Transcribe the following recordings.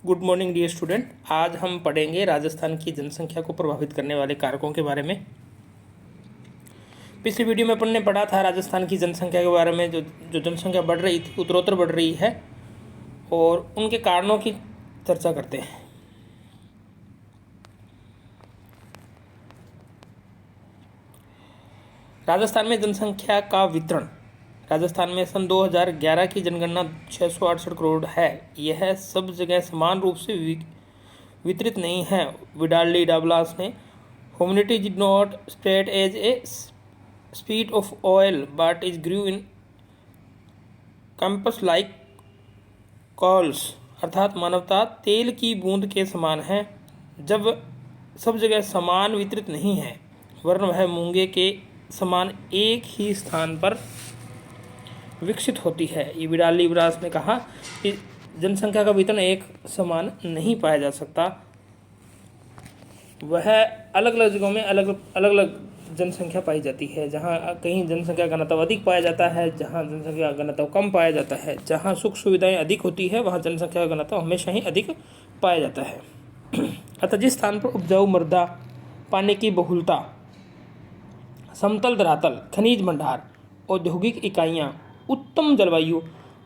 Good morning dear student. आज हम पढ़ेंगे राजस्थान की जनसंख्या को प्रभावित करने वाले कारकों के बारे में। पिछली वीडियो में अपन ने पढ़ा था राजस्थान की जनसंख्या के बारे में। जो जनसंख्या बढ़ रही थी, उत्तरोत्तर बढ़ रही है, और उनके कारणों की चर्चा करते हैं। राजस्थान में जनसंख्या का वितरण। राजस्थान में सन 2011 की जनगणना 668 करोड़ है। यह सब जगह समान रूप से वितरित नहीं है। विडाल्डी डाबलास ने humanity did not spread as a speed of oil but is grew in campus like calls, अर्थात मानवता तेल की बूंद के समान है जब सब जगह समान वितरित नहीं है, वरन वह मूंगे के समान एक ही स्थान पर विकसित होती है। ये विडाली ब्रास ने कहा कि जनसंख्या का वितरण एक समान नहीं पाया जा सकता। वह अलग अलग जगहों में अलग अलग जनसंख्या पाई जाती है। जहाँ कहीं जनसंख्या घनत्व अधिक पाया जाता है, जहाँ जनसंख्या घनत्व कम पाया जाता है। जहाँ सुख सुविधाएं अधिक होती है, वहाँ जनसंख्या घनत्व हमेशा ही अधिक पाया जाता है। अतः जिस स्थान पर उपजाऊ मृदा, पानी की बहुलता, समतल धरातल, खनिज भंडार, औद्योगिक इकाइयाँ, उत्तम जलवायु,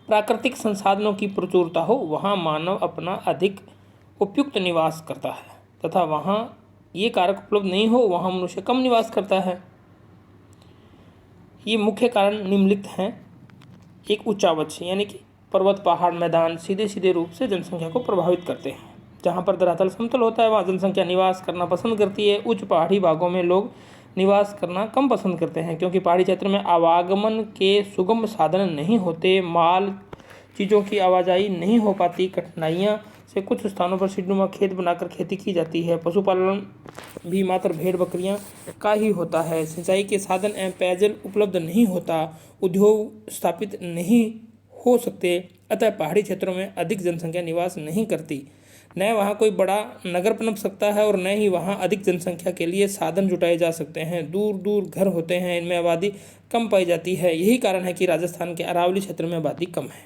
प्राकृतिक संसाधनों की प्रचुरता हो, वहाँ मानव अपना अधिक उपयुक्त निवास करता है, तथा वहाँ ये कारक उपलब्ध नहीं हो, वहाँ मनुष्य कम निवास करता है। ये मुख्य कारण निम्नलिखित हैं। एक उच्चावच यानी कि पर्वत, पहाड़, मैदान सीधे सीधे रूप से जनसंख्या को प्रभावित करते हैं। जहाँ पर धरातल समतल होता है, वहाँ जनसंख्या निवास करना पसंद करती है। उच्च पहाड़ी भागों में लोग निवास करना कम पसंद करते हैं, क्योंकि पहाड़ी क्षेत्र में आवागमन के सुगम साधन नहीं होते, माल चीज़ों की आवाजाही नहीं हो पाती। कठिनाइयाँ से कुछ स्थानों पर सीढ़ीनुमा खेत बनाकर खेती की जाती है। पशुपालन भी मात्र भेड़ बकरियां का ही होता है। सिंचाई के साधन एवं पेयजल उपलब्ध नहीं होता। उद्योग स्थापित नहीं हो सकते। अतः पहाड़ी क्षेत्रों में अधिक जनसंख्या निवास नहीं करती। न वहाँ कोई बड़ा नगर पनप सकता है, और न ही वहाँ अधिक जनसंख्या के लिए साधन जुटाए जा सकते हैं। दूर दूर घर होते हैं, इनमें आबादी कम पाई जाती है। यही कारण है कि राजस्थान के अरावली क्षेत्र में आबादी कम है।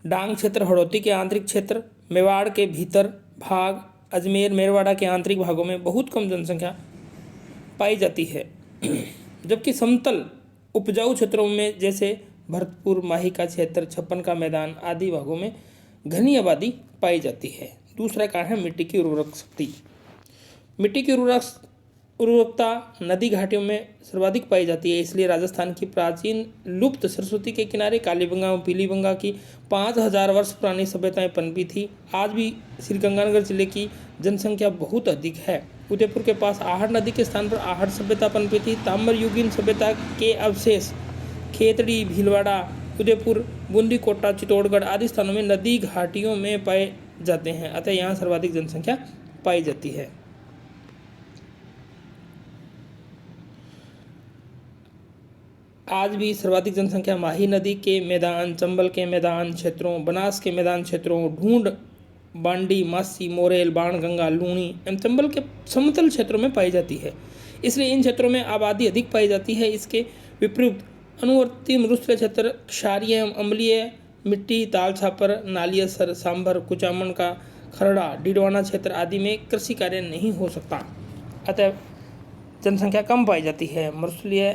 डांग क्षेत्र, हड़ौती के आंतरिक क्षेत्र, मेवाड़ के भीतर भाग, अजमेर, मेरवाड़ा के आंतरिक भागों में बहुत कम जनसंख्या पाई जाती है। जबकि समतल उपजाऊ क्षेत्रों में जैसे भरतपुर, माही का क्षेत्र, छप्पन का मैदान आदि भागों में घनी आबादी पाई जाती है। दूसरा कारण है मिट्टी की उर्वरक शक्ति। मिट्टी की उर्वरकता नदी घाटियों में सर्वाधिक पाई जाती है। इसलिए राजस्थान की प्राचीन लुप्त सरस्वती के किनारे कालीबंगा और पीलीबंगा की 5000 वर्ष पुरानी सभ्यताएं पनपी थी। आज भी श्रीगंगानगर जिले की जनसंख्या बहुत अधिक है। उदयपुर के पास आहड़ नदी के स्थान पर आहड़ सभ्यता पनपी थी। ताम्रयुगीन सभ्यता के अवशेष खेतड़ी, भीलवाड़ा, उदयपुर, बूंदी, कोटा, चित्तौड़गढ़ आदि स्थानों में नदी घाटियों में पाए जाते हैं। अतः यहाँ सर्वाधिक जनसंख्या पाई जाती है। आज भी सर्वाधिक जनसंख्या माही नदी के मैदान, चंबल के मैदान क्षेत्रों, बनास के मैदान क्षेत्रों, ढूंढ, बांडी, मासी, मोरेल, बाणगंगा, लूणी एवं चंबल के समतल क्षेत्रों में पाई जाती है। इसलिए इन क्षेत्रों में आबादी अधिक पाई जाती है। इसके विपरीत अनुवर्ती मरुस्थलीय क्षेत्र, क्षारीय एवं अम्लीय मिट्टी, ताल छापर, नालियासर, सांभर, कुचामन का खरड़ा, डीडवाना क्षेत्र आदि में कृषि कार्य नहीं हो सकता। अतः जनसंख्या कम पाई जाती है। मरुस्थलीय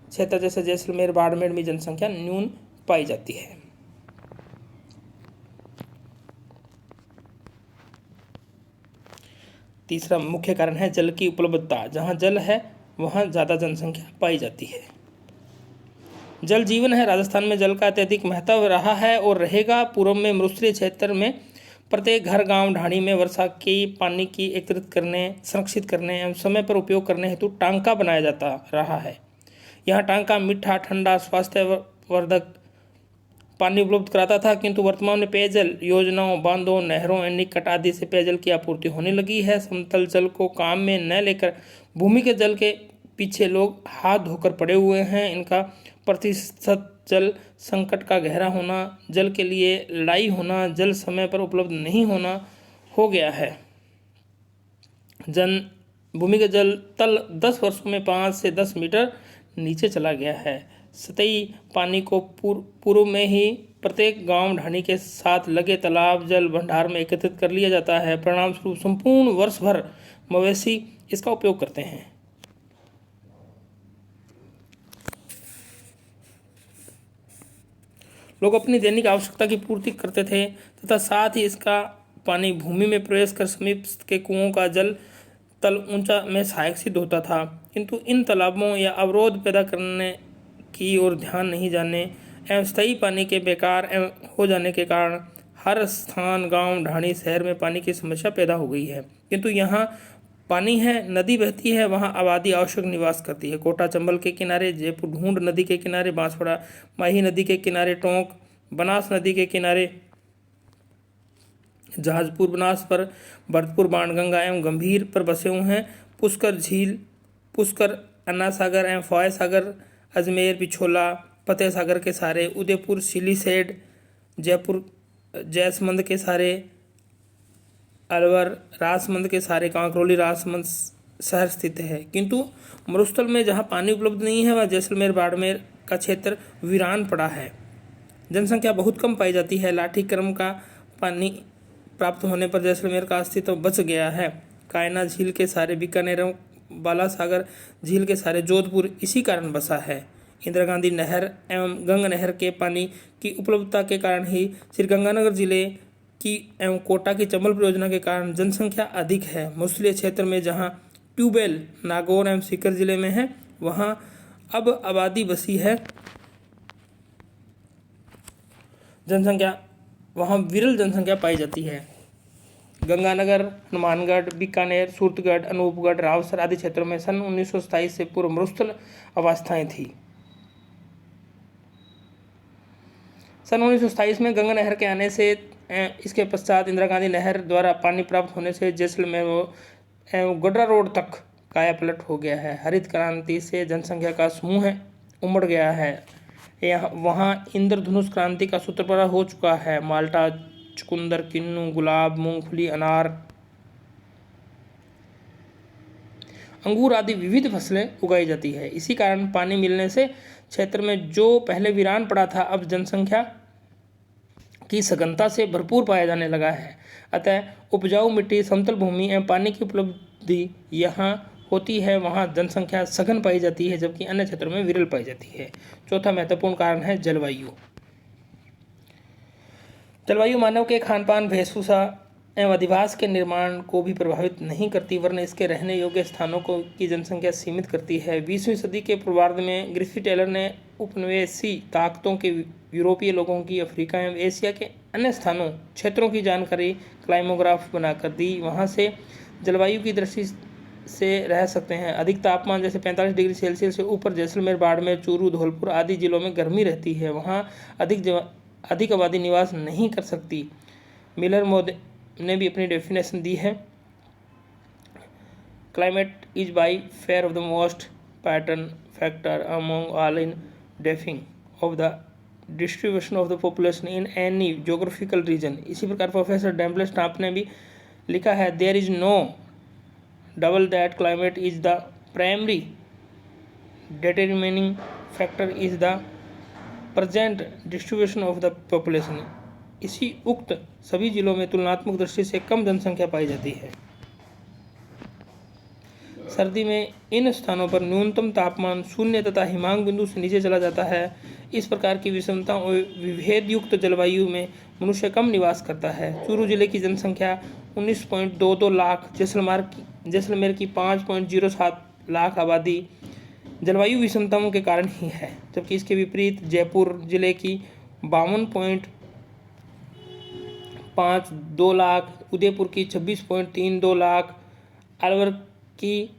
क्षेत्र जैसे जैसलमेर, बाड़मेर में जनसंख्या न्यून पाई जाती है। तीसरा मुख्य कारण है जल की उपलब्धता। जहाँ जल है वहाँ ज़्यादा जनसंख्या पाई जाती है। जल जीवन है। राजस्थान में जल का अत्यधिक महत्व रहा है और रहेगा। पूर्व में मरुस्थलीय क्षेत्र में प्रत्येक घर, गांव, ढाणी में वर्षा के पानी की एकत्रित करने, संरक्षित करने एवं समय पर उपयोग करने हेतु टांका बनाया जाता रहा है। यहाँ टांका मीठा, ठंडा, स्वास्थ्यवर्धक पानी उपलब्ध कराता था, किंतु वर्तमान में पेयजल योजनाओं, बांधों, नहरों, निकट आदि से पेयजल की आपूर्ति होने लगी है। समतल जल को काम में न लेकर भूमिगत जल के पीछे लोग हाथ धोकर पड़े हुए हैं। इनका प्रतिशत जल संकट का गहरा होना, जल के लिए लड़ाई होना, जल समय पर उपलब्ध नहीं होना हो गया है। भूमिगत जल तल 10 वर्षों में 5 से 10 मीटर नीचे चला गया है। सतही पानी को पूर्व में ही प्रत्येक गांव ढाणी के साथ लगे तालाब जल भंडार में एकत्रित कर लिया जाता है। परिणाम स्वरूप संपूर्ण वर्ष भर मवेशी इसका उपयोग करते हैं। लोग अपनी दैनिक आवश्यकता की पूर्ति करते थे तथा साथ ही इसका पानी भूमि में प्रवेश कर समीप के कुओं का जल तल ऊंचा में सहायक सिद्ध होता था। किंतु इन तालाबों या अवरोध पैदा करने की ओर ध्यान नहीं जाने एवं स्थायी पानी के बेकार एवं हो जाने के कारण हर स्थान गांव ढाणी शहर में पानी की समस्या पैदा हो गई है। किंतु यहाँ पानी है, नदी बहती है, वहाँ आबादी आवश्यक निवास करती है। कोटा चंबल के किनारे, जयपुर ढूंढ नदी के किनारे, बांसवाड़ा माही नदी के किनारे, टोंक बनास नदी के किनारे, जहाजपुर बनास पर, भरतपुर बाणगंगा एवं गंभीर पर बसे हुए हैं। पुष्कर झील, पुष्कर, अन्ना सागर एवं फॉय सागर, अजमेर, पिछोला, फतेह सागर के सारे, उदयपुर, सिलीसेड, जयपुर, जैसमंद के सारे, अलवर, राजमंद के सारे, कांकरोली राजमंद शहर स्थित है। किंतु मरुस्थल में जहाँ पानी उपलब्ध नहीं है वह जैसलमेर बाड़मेर का क्षेत्र वीरान पड़ा है। जनसंख्या बहुत कम पाई जाती है। लाठी क्रम का पानी प्राप्त होने पर जैसलमेर का अस्तित्व बच गया है। कायना झील के सारे, बीकानेर एवं बालासागर झील के सारे, जोधपुर इसी कारण बसा है। इंदिरा गांधी नहर एवं गंग नहर के पानी की उपलब्धता के कारण ही श्रीगंगानगर जिले की एवं कोटा की चंबल परियोजना के कारण जनसंख्या अधिक है। मसूलिया क्षेत्र में जहां ट्यूबवेल नागौर एवं सीकर जिले में है वहां अब आबादी बसी है। वहां विरल जनसंख्या पाई जाती है। गंगानगर, हनुमानगढ़, बीकानेर, सूरतगढ़, अनूपगढ़, रावसर आदि क्षेत्रों में सन 1927 से पूर्व मरुस्थल अवस्थाएं थी। सन 1927 में गंगा नहर के आने से इसके पश्चात इंदिरा गांधी नहर द्वारा पानी प्राप्त होने से जैसलमेर एवं गोड्रा रोड तक काया पलट हो गया है। हरित क्रांति से जनसंख्या का समूह उमड़ गया है। वहाँ इंद्रधनुष क्रांति का सूत्रपात हो चुका है। माल्टा, चुकंदर, किन्नू, गुलाब, मूंगफली, अनार, अंगूर आदि विविध फसलें उगाई जाती है। इसी कारण पानी मिलने से क्षेत्र में जो पहले वीरान पड़ा था अब जनसंख्या की सघनता से भरपूर पाया जाने लगा है। अतः उपजाऊ मिट्टी, समतल भूमि एवं पानी की उपलब्धि यहाँ होती है वहाँ जनसंख्या सघन पाई जाती है, जबकि अन्य क्षेत्रों में विरल पाई जाती है। चौथा महत्वपूर्ण कारण है जलवायु। जलवायु मानव के खानपान, वेशभूषा एवं अधिवास के निर्माण को भी प्रभावित नहीं करती, वरन इसके रहने योग्य स्थानों को की जनसंख्या सीमित करती है। 20वीं सदी के पूर्वार्ध में ग्रिफिथ टेलर ने उपनिवेशी ताकतों के यूरोपीय लोगों की अफ्रीका एवं एशिया के अन्य स्थानों क्षेत्रों की जानकारी क्लाइमोग्राफ बनाकर दी। वहाँ से जलवायु की दृष्टि से रह सकते हैं। अधिक तापमान जैसे 45 डिग्री सेल्सियस से ऊपर जैसलमेर, बाड़मेर, चूरू, धौलपुर आदि जिलों में गर्मी रहती है। वहाँ अधिक आबादी निवास नहीं कर सकती। मिलर ने भी अपनी डेफिनेशन दी है। Climate is by fair of the most pattern factor among all in defining of the distribution of the population in any geographical region. इसी प्रकार प्रोफेसर डेम्पले स्टाफ ने भी लिखा है, there is no double that climate is the primary determining factor is the present distribution of the population. इसी उक्त सभी जिलों में तुलनात्मक दृष्टि से कम जनसंख्या पाई जाती है। सर्दी में इन स्थानों पर न्यूनतम तापमान शून्य तथा हिमांक बिंदु से नीचे चला जाता है। इस प्रकार की विषमता और विभेद युक्त जलवायु में मनुष्य कम निवास करता है। चूरू जिले की जनसंख्या 19.22 लाख, जैसलमेर की 5.07 लाख आबादी जलवायु विषमताओं के कारण ही है, जबकि इसके विपरीत जयपुर जिले की 52.52 लाख, उदयपुर की 26.32 लाख, अलवर की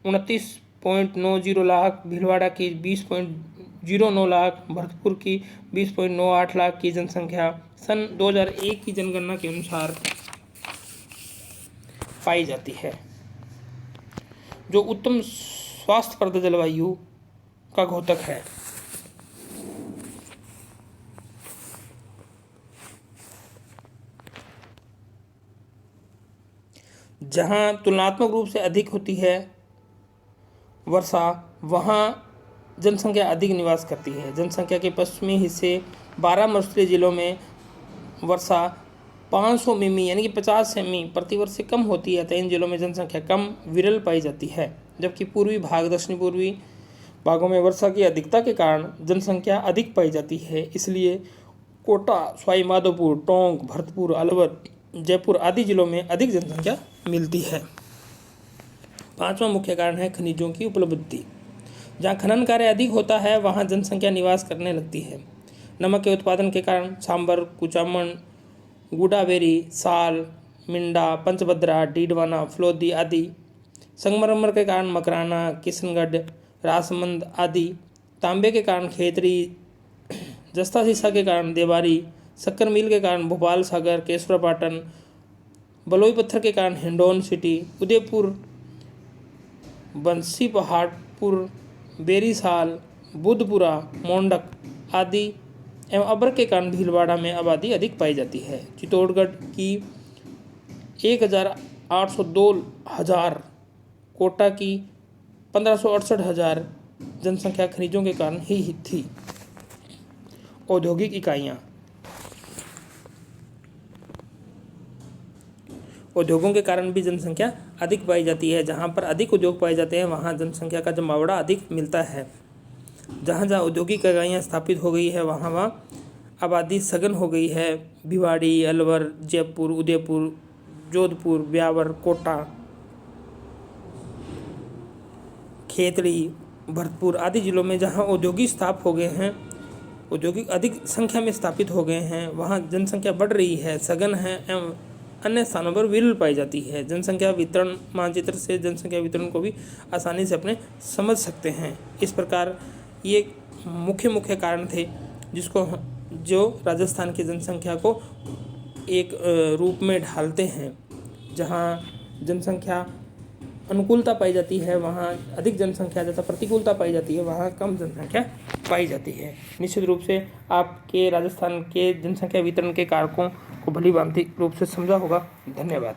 29.90 लाख, भीलवाड़ा की 20.09 लाख, भरतपुर की 20.98 लाख की जनसंख्या सन 2001 की जनगणना के अनुसार पाई जाती है, जो उत्तम स्वास्थ्यप्रद जलवायु का घोतक है। जहाँ तुलनात्मक रूप से अधिक होती है वर्षा, वहाँ जनसंख्या अधिक निवास करती है। जनसंख्या के पश्चिमी हिस्से 12 मरुस्थलीय जिलों में वर्षा 500 मिमी यानी कि 50 सेमी प्रतिवर्ष से कम होती है, तो इन जिलों में जनसंख्या कम विरल पाई जाती है। जबकि पूर्वी भाग, दक्षिणी पूर्वी भागों में वर्षा की अधिकता के कारण जनसंख्या अधिक पाई जाती है, इसलिए कोटा, सवाई माधोपुर, टोंक, भरतपुर, अलवर, जयपुर आदि जिलों में अधिक जनसंख्या मिलती है। पांचवा मुख्य कारण है खनिजों की उपलब्धि। जहाँ खनन कार्य अधिक होता है वहाँ जनसंख्या निवास करने लगती है। नमक के उत्पादन के कारण सांबर, कुचामन, गुडाबेरी, साल, मिंडा, पंचभद्रा, डीडवाना, फलोदी आदि। संगमरमर के कारण मकराना, किशनगढ़, राजसमंद आदि। तांबे के कारण खेतरी, जस्ता शीशा के कारण देवारी, शक्कर मिल के कारण भोपाल सागर, केशवरापाटन, बलुई पत्थर के कारण हिंडौन सिटी, उदयपुर, बंसी पहाड़पुर, बेरीसाल, बुधपुरा, मोंडक आदि एवं अबर के कारण भीलवाड़ा में आबादी अधिक पाई जाती है। चित्तौड़गढ़ की 1,802 हजार, कोटा की 1568 हजार जनसंख्या खनिजों के कारण ही थी। औद्योगिक इकाइयाँ। उद्योगों के कारण भी जनसंख्या अधिक पाई जाती है। जहाँ पर अधिक उद्योग पाए जाते हैं वहाँ जनसंख्या का जमावड़ा अधिक मिलता है। जहाँ जहाँ औद्योगिक इकाइयाँ स्थापित हो गई है वहाँ वहाँ आबादी सघन हो गई है। भिवाड़ी, अलवर, जयपुर, उदयपुर, जोधपुर, ब्यावर, कोटा, खेतड़ी, भरतपुर आदि जिलों में जहाँ औद्योगिक स्थापित हो गए हैं, औद्योगिक अधिक संख्या में स्थापित हो गए हैं, वहाँ जनसंख्या बढ़ रही है, सघन है एवं अन्य स्थानों पर विरल पाई जाती है। जनसंख्या वितरण मानचित्र से जनसंख्या वितरण को भी आसानी से अपने समझ सकते हैं। इस प्रकार ये मुख्य कारण थे जो राजस्थान की जनसंख्या को एक रूप में ढालते हैं। जहाँ जनसंख्या अनुकूलता पाई जाती है वहाँ अधिक जनसंख्या, जैसा प्रतिकूलता पाई जाती है वहाँ कम जनसंख्या पाई जाती है। निश्चित रूप से आपके राजस्थान के जनसंख्या वितरण के कारकों को भली भांति रूप से समझा होगा। धन्यवाद।